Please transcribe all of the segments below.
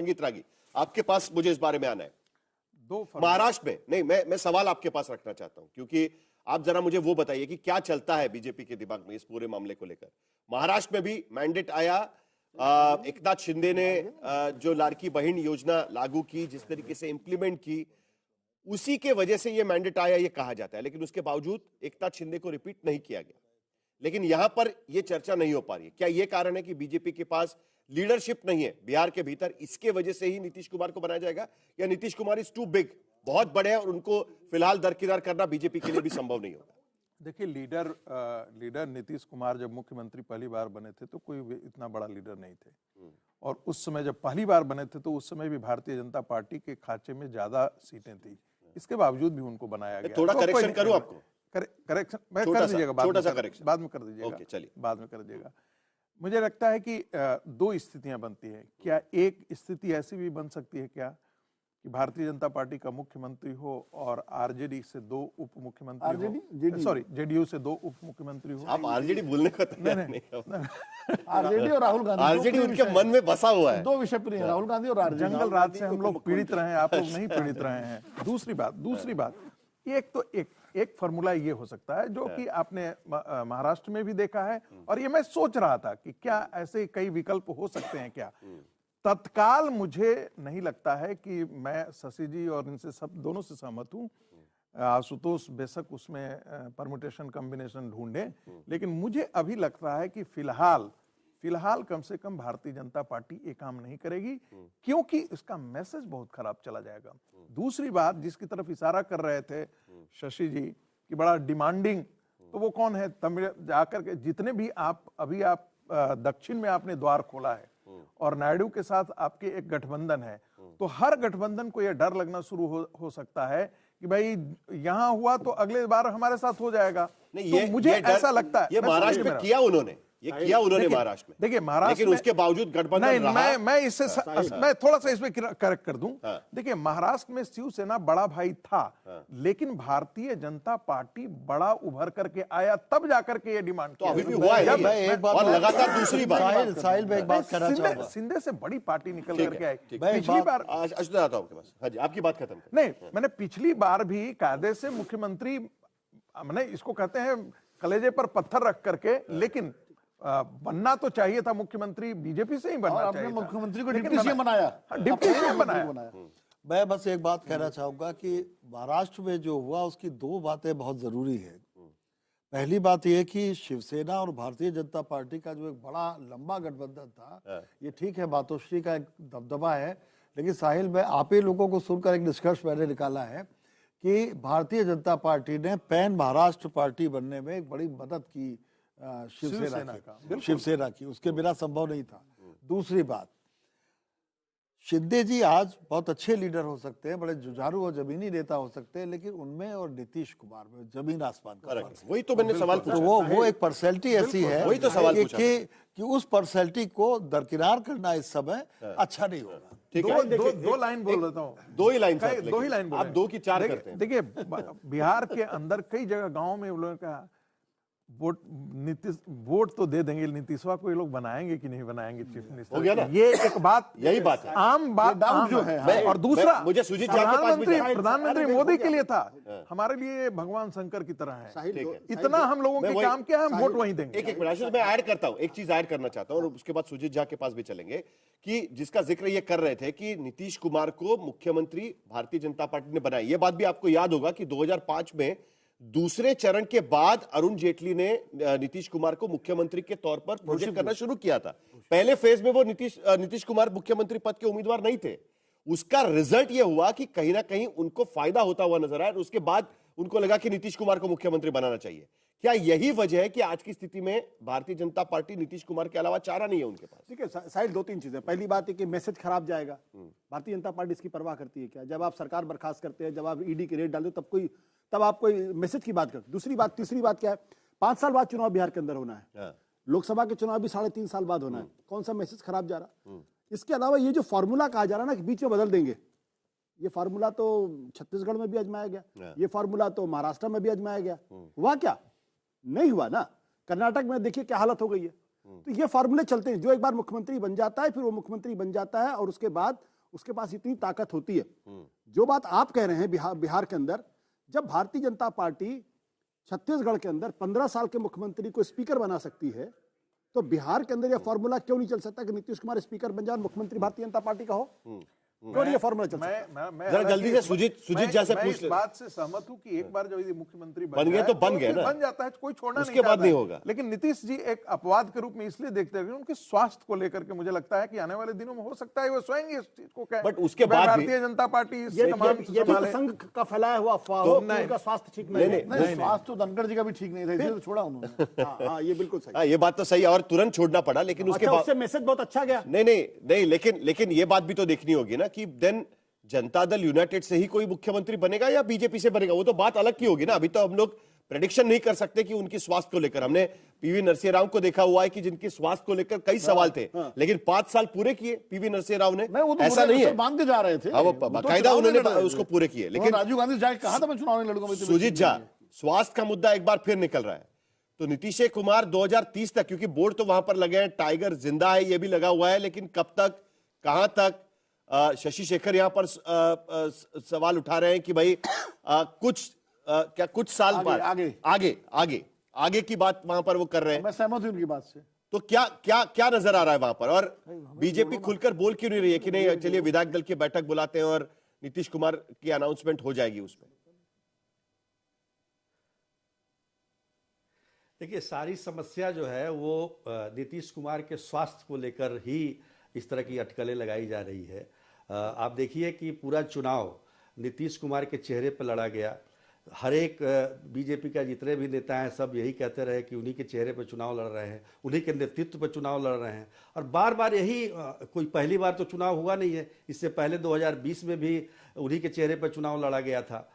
रागी, आपके पास मुझे इस बारे में आना है। महाराष्ट्र में नहीं, मैं सवाल आपके पास रखना चाहता हूं, क्योंकि आप जरा मुझे वो बताइए कि क्या चलता है बीजेपी के दिमाग में इस पूरे मामले को लेकर। महाराष्ट्र में भी मैंडेट आया, एकनाथ शिंदे ने जो लाड़की बहन योजना लागू की, जिस तरीके से इंप्लीमेंट की, उसी के वजह से ये मैंडेट आया, ये कहा जाता है। लेकिन उसके बावजूद एकनाथ शिंदे को रिपीट नहीं किया गया। लेकिन यहां पर यह चर्चा नहीं हो पा रही है। क्या यह कारण है कि बीजेपी के पास लीडरशिप नहीं है बिहार के भीतर, इसके वजह से ही नीतीश कुमार को बनाया जाएगा, या Nitish Kumar is too big, बहुत बड़े हैं और उनको फिलहाल दरकिनार करना बीजेपी के लिए भी संभव नहीं होगा? देखिए, लीडर नीतीश कुमार जब मुख्यमंत्री पहली बार बने थे तो कोई इतना बड़ा लीडर नहीं थे, और उस समय जब पहली बार बने थे तो उस समय भी भारतीय जनता पार्टी के खाचे में ज्यादा सीटें थी। इसके बावजूद भी उनको बनाया गया। थोड़ा करेक्शन करूं आपको? करेक्शन मैं कर दीजिएगा, छोटा सा करेक्शन बाद में कर दीजिएगा। ओके, चलिए, बाद में कर दीजिएगा। मुझे लगता है कि दो स्थितियां बनती है। क्या एक स्थिति ऐसी भी बन सकती है क्या कि भारतीय जनता पार्टी का मुख्यमंत्री हो और आरजेडी से दो उप मुख्यमंत्री हो, सॉरी जेडीयू से दो उप मुख्यमंत्री हो? आप आरजेडी बोलने का तैयार नहीं हो। आरजेडी और राहुल गांधी, आरजेडी उनके मन में बसा हुआ है। दो विषय प्रिय, राहुल गांधी और आरजेडी। जंगल राज से हम लोग पीड़ित रहे हैं, आप लोग नहीं पीड़ित रहे हैं। दूसरी बात एक फॉर्मूला ये हो सकता है जो कि आपने महाराष्ट्र में भी देखा है, और ये मैं सोच रहा था कि क्या ऐसे कई विकल्प हो सकते हैं क्या। तत्काल मुझे नहीं लगता है कि मैं शशि जी और इनसे सब दोनों से सहमत हूं। आशुतोष बेशक उसमें परम्यूटेशन कॉम्बिनेशन ढूंढे, लेकिन मुझे अभी लगता है कि फिलहाल कम से कम भारतीय जनता पार्टी ये काम नहीं करेगी, क्योंकि इसका मैसेज बहुत खराब चला जाएगा। दूसरी बात जिसकी तरफ इशारा कर रहे थे शशि जी कि बड़ा डिमांडिंग, तो वो कौन है? तमिल जाकर के जितने भी आप दक्षिण में आपने द्वार खोला है और नायडू के साथ आपके एक गठबंधन है, तो हर गठबंधन को यह डर लगना शुरू हो सकता है कि भाई यहां हुआ तो अगले बार हमारे साथ हो जाएगा। नहीं, तो मुझे ऐसा लगता है। ये महाराष्ट्र में किया उन्होंने, महाराष्ट्र में। देखिए, महाराष्ट्र लेकिन उसके बावजूद गठबंधन रहा। मैं थोड़ा सा इसमें करेक्ट कर दूं। देखिए, महाराष्ट्र में शिवसेना बड़ा भाई था, लेकिन भारतीय जनता पार्टी बड़ा उभर करके आया, तब जाकर के ये डिमांड तो अभी भी हुआ है और लगातार दूसरी बात। साहिल भाई एक बात कहना चाहूंगा, शिंदे से बड़ी पार्टी निकल करके आई। पिछली बार आता हूं आपके पास। हाँ जी, आपकी बात खत्म। नहीं, मैंने पिछली बार भी कायदे से मुख्यमंत्री, मैंने इसको कहते हैं कलेजे पर पत्थर रख करके, लेकिन बनना तो चाहिए था मुख्यमंत्री, बीजेपी से ही बनना चाहिए था। मुख्यमंत्री को डिप्टी सीएम बनाया, डिप्टी सीएम बनाया। मैं बस एक बात कहना चाहूंगा कि महाराष्ट्र में जो हुआ उसकी दो बातें बहुत जरूरी है। पहली बात यह कि शिवसेना और भारतीय जनता पार्टी का जो एक बड़ा लंबा गठबंधन था, ये ठीक है, मातोश्री का एक दबदबा है, लेकिन साहिल में आप ही लोगों को सुनकर एक निष्कर्ष मैंने निकाला है कि भारतीय जनता पार्टी ने पैन महाराष्ट्र पार्टी बनने में एक बड़ी मदद की शिवसेना की, उसके बिना संभव नहीं था। दूसरी बात, शिंदे जी आज बहुत अच्छे लीडर हो सकते हैं, बड़े जुझारू और जमीनी नेता हो सकते हैं, लेकिन उनमें और नीतीश कुमार में जमीन आसमान का फर्क है। वही तो मैंने सवाल पूछा। तो वो एक पर्सनैलिटी ऐसी है, वही तो सवाल पूछा कि उस पर्सनैलिटी को दरकिनार करना इस समय अच्छा नहीं होगा। ठीक है, दो लाइन बोल देता हूँ, दो ही लाइन आप दो की चार करते हैं। देखिए, बिहार के अंदर कई जगह गाँव में लोगों का वोट तो दे देंगे, नीतीशवा को ये लोग बनाएंगे कि नहीं बनाएंगे चीफ मिनिस्टर? हो गया ना? ये एक बात, यही बात है, आम बात जो है। और दूसरा, मुझे सुजीत प्रधानमंत्री मोदी के लिए था, हमारे लिए भगवान शंकर की तरह है। इतना हम लोगों के काम किया, हम वोट वहीं देंगे। एक मिनट मैं ऐड करता हूं, एक चीज ऐड करना चाहता हूं और उसके बाद सुजीत झा के पास भी चलेंगे, कि जिसका जिक्र ये कर रहे थे कि नीतीश कुमार को मुख्यमंत्री भारतीय जनता पार्टी ने बनाया। ये बात भी आपको याद होगा कि 2005 में दूसरे चरण के बाद अरुण जेटली ने नीतीश कुमार को मुख्यमंत्री के तौर पर प्रोजेक्ट करना शुरू किया था। पहले फेज में वो नीतीश कुमार मुख्यमंत्री पद के उम्मीदवार नहीं थे। उसका रिजल्ट यह हुआ कि कहीं ना कहीं उनको फायदा होता हुआ नजर आया, और उसके बाद उनको लगा कि नीतीश कुमार को मुख्यमंत्री बनाना चाहिए। क्या यही वजह है कि आज की स्थिति में भारतीय जनता पार्टी नीतीश कुमार के अलावा चारा नहीं है उनके पास? ठीक है साहिल, दो तीन चीजें। पहली बात है कि मैसेज खराब जाएगा। भारतीय जनता पार्टी इसकी परवाह करती है क्या? जब आप सरकार बर्खास्त करते हैं, जब आप ईडी की रेड डालते हो, तब आप कोई मैसेज की बात करते। दूसरी बात, तीसरी बात क्या है, 5 साल बाद चुनाव बिहार के अंदर होना है, लोकसभा के चुनाव भी 3.5 साल बाद होना है। कौन सा मैसेज खराब जा रहा? इसके अलावा ये जो फॉर्मूला कहा जा रहा है ना कि बीच में बदल देंगे, ये फार्मूला तो छत्तीसगढ़ में भी आजमाया गया, ये फार्मूला तो महाराष्ट्र में भी आजमाया गया। हुआ क्या? नहीं हुआ ना। कर्नाटक में देखिए क्या हालत हो गई है। तो ये फार्मूले चलते हैं, जो एक बार मुख्यमंत्री बन जाता है फिर वो मुख्यमंत्री बन जाता है और उसके बाद उसके पास इतनी ताकत होती है। जो बात आप कह रहे हैं बिहार के अंदर, जब भारतीय जनता पार्टी छत्तीसगढ़ के अंदर 15 साल के मुख्यमंत्री को स्पीकर बना सकती है, तो बिहार के अंदर यह फॉर्मूला क्यों नहीं चल सकता कि नीतीश कुमार स्पीकर बन जाए और मुख्यमंत्री भारतीय जनता पार्टी का हो? क्यों नहीं ये फॉर्मूला चल सकता? जरा जल्दी से सुजीत जैसे मैं पूछ इस ले। बात से सहमत हूं कि एक बार जब यदि मुख्यमंत्री बन गए तो बन गए ना, बन जाता है, कोई छोड़ना उसके बाद नहीं होगा। लेकिन नीतीश जी एक अपवाद के रूप में इसलिए देखते हैं उनके स्वास्थ्य को लेकर के मुझे लगता है कि आने वाले दिनों में हो सकता है वो स्वयं इस चीज को कहें। बट उसके बाद भी भारतीय जनता पार्टी ये तो संघ का फैलाया हुआ अफवाह हो, उनका स्वास्थ्य ठीक नहीं है। नहीं, स्वास्थ्य तो धनखड़ जी का भी ठीक नहीं था, इसलिए तो छोड़ा उन्होंने। हाँ, ये बिल्कुल सही। हाँ, ये बात तो सही है और तुरंत छोड़ना पड़ा, लेकिन उसके अच्छा, बाद उससे मैसेज बहुत अच्छा गया। नहीं, लेकिन ये बात भी तो देखनी होगी ना कि देन जनता दल यूनाइटेड से ही कोई मुख्यमंत्री बनेगा या बीजेपी से बनेगा, वो तो बात अलग की होगी ना। अभी तो हम लोग प्रेडिक्शन नहीं कर सकते कि उनकी स्वास्थ्य को लेकर, हमने पीवी नरसिंह राव को देखा हुआ है कि जिनकी स्वास्थ्य को लेकर कई सवाल थे, लेकिन 5 साल पूरे किए पीवी नरसिंह राव ने। ऐसा नहीं है, बांध के जा रहे थे, बाकायदा उन्होंने उसको पूरे किए। लेकिन राजीव गांधी जाके कहा था मैं चुनाव नहीं लड़ूंगा। सुजीत झा, स्वास्थ्य का मुद्दा एक बार फिर निकल रहा है, तो नीतीश कुमार 2030 तक, क्योंकि बोर्ड तो वहां पर लगे हैं, टाइगर जिंदा है ये भी लगा हुआ है, लेकिन कब तक, कहां तक, शशि शेखर यहां पर सवाल उठा रहे हैं कि भाई कुछ साल बाद आगे की बात वहां पर वो कर रहे हैं। मैं सहमत हूं उनकी बात से। तो क्या नजर आ रहा है वहां पर, और बीजेपी खुलकर बोल क्यों नहीं रही है कि नहीं चलिए विधायक दल की बैठक बुलाते हैं और नीतीश कुमार की अनाउंसमेंट हो जाएगी उसमें? देखिए, सारी समस्या जो है वो नीतीश कुमार के स्वास्थ्य को लेकर ही इस तरह की अटकलें लगाई जा रही है। आप देखिए कि पूरा चुनाव नीतीश कुमार के चेहरे पर लड़ा गया। हर एक बीजेपी का जितने भी नेता हैं सब यही कहते रहे कि उन्हीं के चेहरे पर चुनाव लड़ रहे हैं, उन्हीं के नेतृत्व पर चुनाव लड़ रहे हैं, और बार बार यही कोई पहली बार तो चुनाव हुआ नहीं है। इससे पहले 2020 में भी उन्हीं के चेहरे पर चुनाव लड़ा गया था।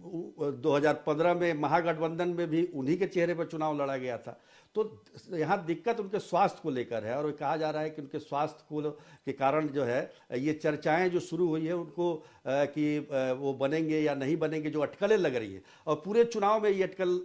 2015 में महागठबंधन में भी उन्हीं के चेहरे पर चुनाव लड़ा गया था। तो यहाँ दिक्कत उनके स्वास्थ्य को लेकर है, और कहा जा रहा है कि उनके स्वास्थ्य को के कारण जो है ये चर्चाएं जो शुरू हुई है उनको कि वो बनेंगे या नहीं बनेंगे, जो अटकलें लग रही है, और पूरे चुनाव में ये अटकल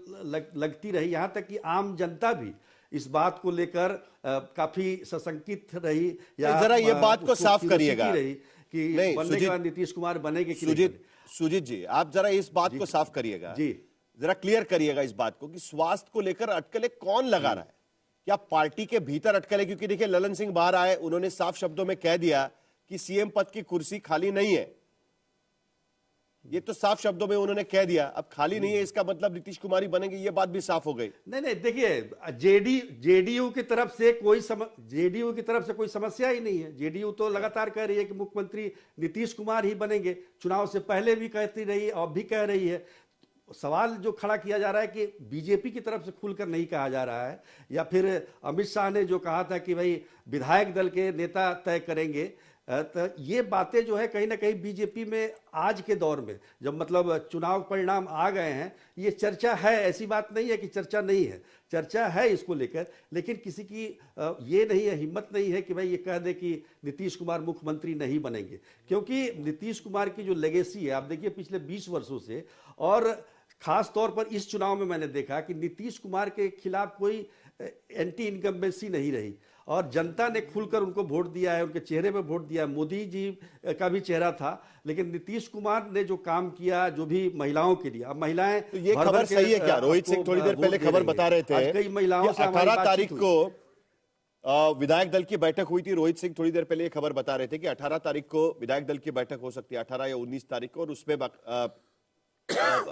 लगती रही। यहाँ तक कि आम जनता भी इस बात को लेकर काफी सशंकित रही, या जरा ये बात को साफ करिएगा कि बनेगा नीतीश कुमार बनेंगे कि नहीं। सुजीत जी, आप जरा इस बात को साफ करिएगा जी, जरा क्लियर करिएगा इस बात को कि स्वास्थ्य को लेकर अटकलें कौन लगा रहा है? क्या पार्टी के भीतर अटकलें? क्योंकि देखिए ललन सिंह बाहर आए, उन्होंने साफ शब्दों में कह दिया कि सीएम पद की कुर्सी खाली नहीं है। ये तो साफ शब्दों में उन्होंने कह दिया, अब खाली नहीं है इसका मतलब नीतीश कुमार ही बनेंगे, ये बात भी साफ हो गई। नहीं, देखिए जेडीयू की तरफ से कोई समस्या ही नहीं है। जेडीयू तो लगातार कह रही है कि मुख्यमंत्री नीतीश कुमार ही बनेंगे, चुनाव से पहले भी कहती रही, अब भी कह रही है। सवाल जो खड़ा किया जा रहा है कि बीजेपी की तरफ से खुलकर नहीं कहा जा रहा है, या फिर अमित शाह ने जो कहा था कि भाई विधायक दल के नेता तय करेंगे, तो ये बातें जो है कहीं ना कहीं बीजेपी में आज के दौर में जब मतलब चुनाव परिणाम आ गए हैं, ये चर्चा है। ऐसी बात नहीं है कि चर्चा नहीं है, चर्चा है इसको लेकर, लेकिन किसी की ये नहीं है, हिम्मत नहीं है कि भाई ये कह दे कि नीतीश कुमार मुख्यमंत्री नहीं बनेंगे। क्योंकि नीतीश कुमार की जो लेगेसी है, आप देखिए पिछले 20 वर्षों से, और खास तौर पर इस चुनाव में मैंने देखा कि नीतीश कुमार के खिलाफ कोई एंटी इनकम्बेंसी नहीं रही, और जनता ने खुलकर उनको वोट दिया है, उनके चेहरे पे वोट दिया। मोदी जी का भी चेहरा था, लेकिन नीतीश कुमार ने जो काम किया, जो भी महिलाओं के लिए, अब महिलाएं, तो ये खबर सही है क्या? रोहित सिंह थोड़ी देर पहले खबर बता रहे थे, कई महिलाओं से 18 तारीख को विधायक दल की बैठक हुई थी। रोहित सिंह थोड़ी देर पहले ये खबर बता रहे थे कि 18 तारीख को विधायक दल की बैठक हो सकती है, 18 या 19 तारीख को, और उसमें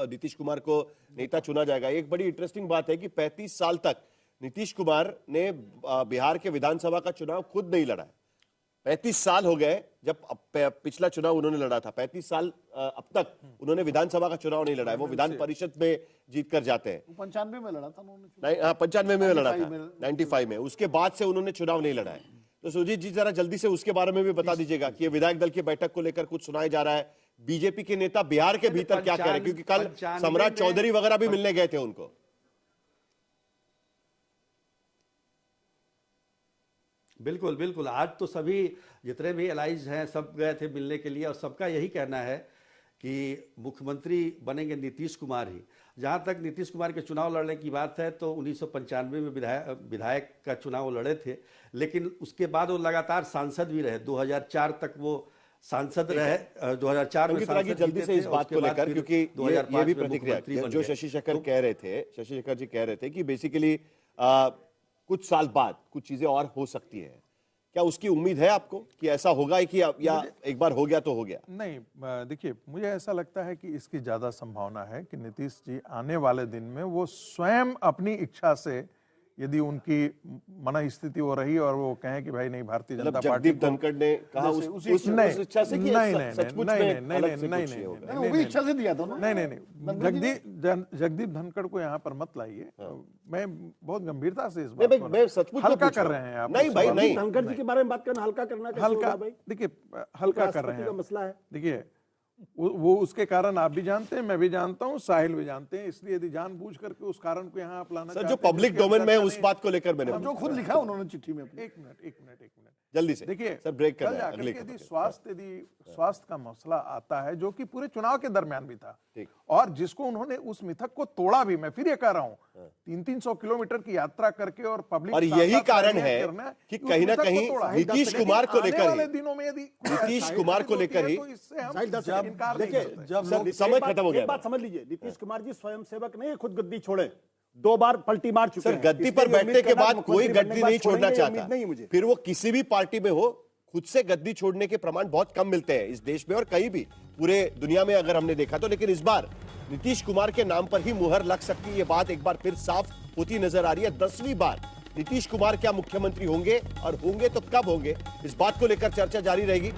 नीतीश कुमार को नेता चुना जाएगा। एक बड़ी इंटरेस्टिंग बात है कि 35 साल तक नीतीश कुमार ने बिहार के विधानसभा का चुनाव खुद नहीं लड़ा है। 35 साल हो गए जब पिछला चुनाव उन्होंने लड़ा था, 35 साल अब तक उन्होंने विधानसभा का चुनाव नहीं लड़ा है। वो विधान परिषद में जीत कर जाते हैं। 95 में लड़ा था उन्होंने, 95 में लड़ा था, 95 में। उसके बाद से उन्होंने चुनाव नहीं लड़ा है। तो सुजीत जी जरा जल्दी से उसके बारे में भी बता दीजिएगा कि विधायक दल की बैठक को लेकर कुछ सुनाया जा रहा है, बीजेपी के नेता बिहार के भीतर क्या कह रहे हैं, क्योंकि कल सम्राट चौधरी वगैरह भी मिलने गए थे उनको। बिल्कुल बिल्कुल, आज तो सभी जितने भी एलाइज हैं सब गए थे मिलने के लिए, और सबका यही कहना है कि मुख्यमंत्री बनेंगे नीतीश कुमार ही। जहां तक नीतीश कुमार के चुनाव लड़ने की बात है तो 1995 में विधायक का चुनाव लड़े थे, लेकिन उसके बाद वो लगातार सांसद भी रहे। 2004 तक वो सांसद रहे। 2004 में की जल्दी से इस बात को लेकर, क्योंकि ये भी प्रतिक्रिया जो शशि शेखर कह रहे थे, शशि शेखर जी कह रहे थे कि बेसिकली कुछ साल बाद कुछ चीजें और हो सकती है। क्या उसकी उम्मीद है आपको कि ऐसा होगा कि या एक बार हो गया तो हो गया? नहीं, देखिए, मुझे ऐसा लगता है कि इसकी ज्यादा संभावना है कि नीतीश जी आने वाले दिन में वो स्वयं अपनी इच्छा से, यदि उनकी मन स्थिति हो रही और वो कहें कि भाई नहीं, भारतीय जनता पार्टी जगदीप धनखड़ ने कहा उस इच्छा से कि सचमुच में अलग से कुछ नहीं होगा। वो भी इच्छा से दिया था ना। नहीं, जगदीप धनखड़ को यहाँ पर मत लाइए। मैं बहुत गंभीरता से इस नहीं बात भाई, को मैं सचमुच हल्का पूछ रहा कर हूं। रहे हैं आप। नहीं भाई, नहीं, धनखड़ जी के बारे में बात करना हल्का करना कैसे हल्का, होगा भाई? देखिए, हल्का कर रहे राष्ट्रपति का हैं। मसला है। देखिए, वो उसके कारण आप भी जानते हैं, मैं भी जानता हूं, साहिल भी जानते हैं। इसलिए यदि जानबूझ करके उस कारण को यहाँ आप लाना सर, जो चाहते हैं, पब्लिक जिसकी डोमेन में है, चर्चा उस नहीं- बात को लेकर मैंने जो खुद लिखा उन्होंने चिट्ठी में अपनी। एक मिनट जल्दी से देखिए, सर, ब्रेक कल करना है, जाकर अगले के यदि खबर स्वास्थ्य का मसला आता है, जो कि पूरे चुनाव के दरमियान भी था, ठीक। और जिसको उन्होंने उस मिथक को तोड़ा भी। मैं फिर ये कह रहा हूं, 300 किलोमीटर की यात्रा करके और पब्लिक और यही कारण है कि कहीं ना कहीं नीतीश कुमार को लेकर ही, दिनों में यदि नीतीश कुमार को लेकर ही, इनकार नहीं देखिए, कर सकते। जब सर, लोग समय खत्म हो गया। एक बात समझ लीजिए, नीतीश कुमार जी स्वयं सेवक नहीं है, खुद गद्दी छोड़े, 2 बार पलटी मार चुके सर, हैं। गद्दी इसलिए पर ये बैठने उम्मीद के करना बाद कि कोई मुख्यमंत्री बनने गद्दी के बाद नहीं छोड़ना छोड़ेंगे, ये चाहता, उम्मीद नहीं है मुझे। फिर वो किसी भी पार्टी में हो, खुद से गद्दी छोड़ने के प्रमाण बहुत कम मिलते हैं इस देश में और कहीं भी पूरे दुनिया में अगर हमने देखा तो। लेकिन इस बार नीतीश कुमार के नाम पर ही मुहर लग सकती है, ये बात एक बार फिर साफ होती नजर आ रही है। 10वीं बार नीतीश कुमार क्या मुख्यमंत्री होंगे, और होंगे तो कब होंगे, इस बात को लेकर चर्चा जारी रहेगी।